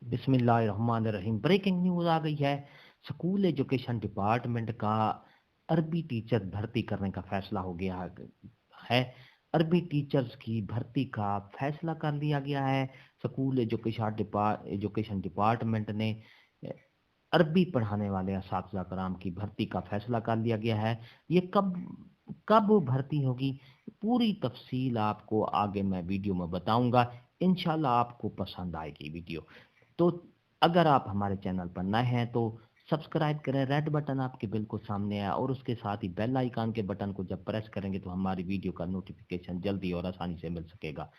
बिस्मिल्लाहिर्रहमानिर्रहीम। Breaking news आ गई है। स्कूल एजुकेशन डिपार्टमेंट का अरबी टीचर भर्ती करने का फैसला हो गया है। अरबी टीचर्स की भर्ती का फैसला कर लिया गया है। स्कूल एजुकेशन डिपार्टमेंट ने अरबी पढ़ाने वाले असातिज़ा कराम की भर्ती का फैसला कर लिया गया है। ये कब कब भर्ती होगी, पूरी तफसील आपको आगे मैं वीडियो में बताऊंगा। इंशाल्लाह आपको पसंद आएगी वीडियो। तो अगर आप हमारे चैनल पर नए हैं तो सब्सक्राइब करें, रेड बटन आपके बिल्कुल सामने है, और उसके साथ ही बेल आइकन के बटन को जब प्रेस करेंगे तो हमारी वीडियो का नोटिफिकेशन जल्दी और आसानी से मिल सकेगा।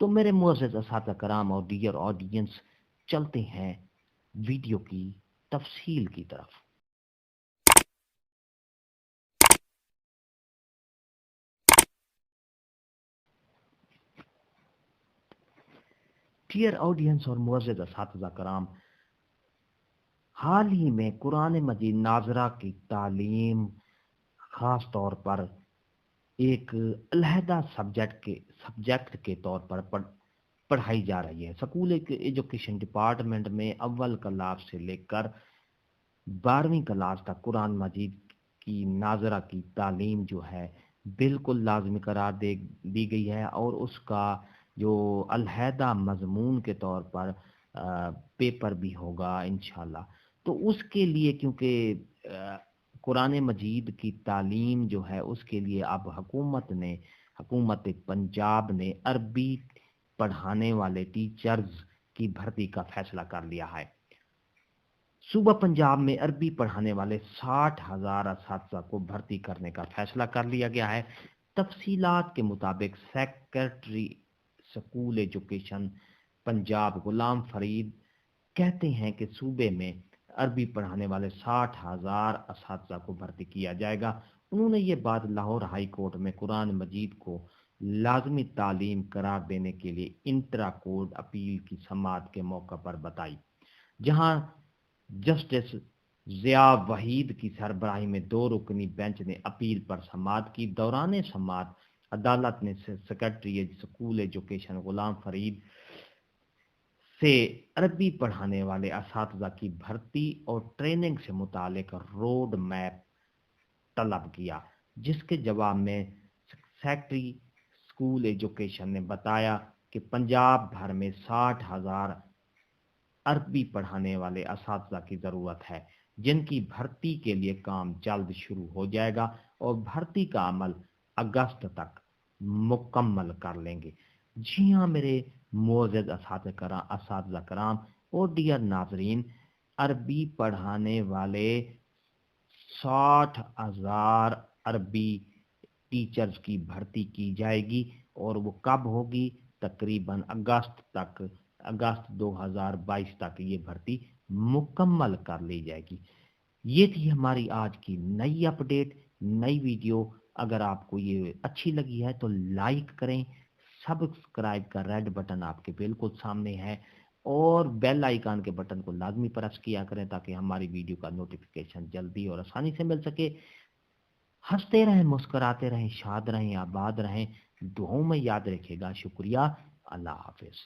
तो मेरे मुअज़्ज़ज़ असातिज़ा कराम और डियर ऑडियंस, चलते हैं वीडियो की तफसील की तरफ। डियर ऑडियंस और मुअज़्ज़ज़ असातिज़ा कराम, हाल ही में कुरान मजीद नाज़रा की तालीम ख़ास तौर पर एक अलहदा सब्जेक्ट के तौर पर पढ़ाई जा रही है। स्कूल एजुकेशन डिपार्टमेंट में अव्वल क्लास से लेकर 12वीं क्लास तक कुरान मजीद की नाज़रा की तालीम जो है बिल्कुल लाजमी करार दी गई है, और उसका जो अलहदा मजमून के तौर पर पेपर भी होगा इंशाल्लाह। तो उसके लिए, क्योंकि कुरान मजीद की तालीम जो है उसके लिए अब हुकूमत पंजाब ने अरबी पढ़ाने वाले टीचर्स की भर्ती का फैसला कर लिया है। सूबा पंजाब में अरबी पढ़ाने वाले 60,000 असातिज़ा को भर्ती करने का फैसला कर लिया गया है। तफसीलात के मुताबिक secretary school education Punjab Ghulam Farid कहते हैं कि सूबे में अरबी पढ़ाने वाले 60,000 असातिज़ा को भर्ती किया जाएगा। उन्होंने ये बात लाहौर हाई कोर्ट में कुरान मजीद को लाजमी तालीम करार देने के लिए इंट्रा कोर्ट अपील की समाअत के मौके पर बताई, जहां जस्टिस ज़िया वहीद की सरबराही में 2 रुकनी बेंच ने अपील पर समाअत की। दौरान समाअत अदालत ने secretary school education Ghulam Farid से अरबी पढ़ाने वाले असातिज़ा की भर्ती और ट्रेनिंग से मुतालिक रोड मैप तलब किया, जिसके जवाब में सेक्रेटरी स्कूल एजुकेशन ने बताया कि पंजाब भर में 60,000 अरबी पढ़ाने वाले असातिज़ा की ज़रूरत है, जिनकी भर्ती के लिए काम जल्द शुरू हो जाएगा और भर्ती का अमल अगस्त तक मुकम्मल कर लेंगे। जी हाँ मेरे मुअज़्ज़ज़ असातिज़ा कराम और डियर नाज़रीन, अरबी पढ़ाने वाले 60,000 अरबी टीचर्स की भर्ती की जाएगी, और वो कब होगी? तकरीबन अगस्त 2022 तक ये भर्ती मुकम्मल कर ली जाएगी। ये थी हमारी आज की नई अपडेट, नई वीडियो। अगर आपको ये अच्छी लगी है तो लाइक करें, सब्सक्राइब का रेड बटन आपके बिल्कुल सामने है, और बेल आइकन के बटन को लाजमी प्रेस किया करें ताकि हमारी वीडियो का नोटिफिकेशन जल्दी और आसानी से मिल सके। हंसते रहें, मुस्कुराते रहें, शाद रहें, आबाद रहें, दुआओं में याद रखिएगा। शुक्रिया। अल्लाह हाफिज।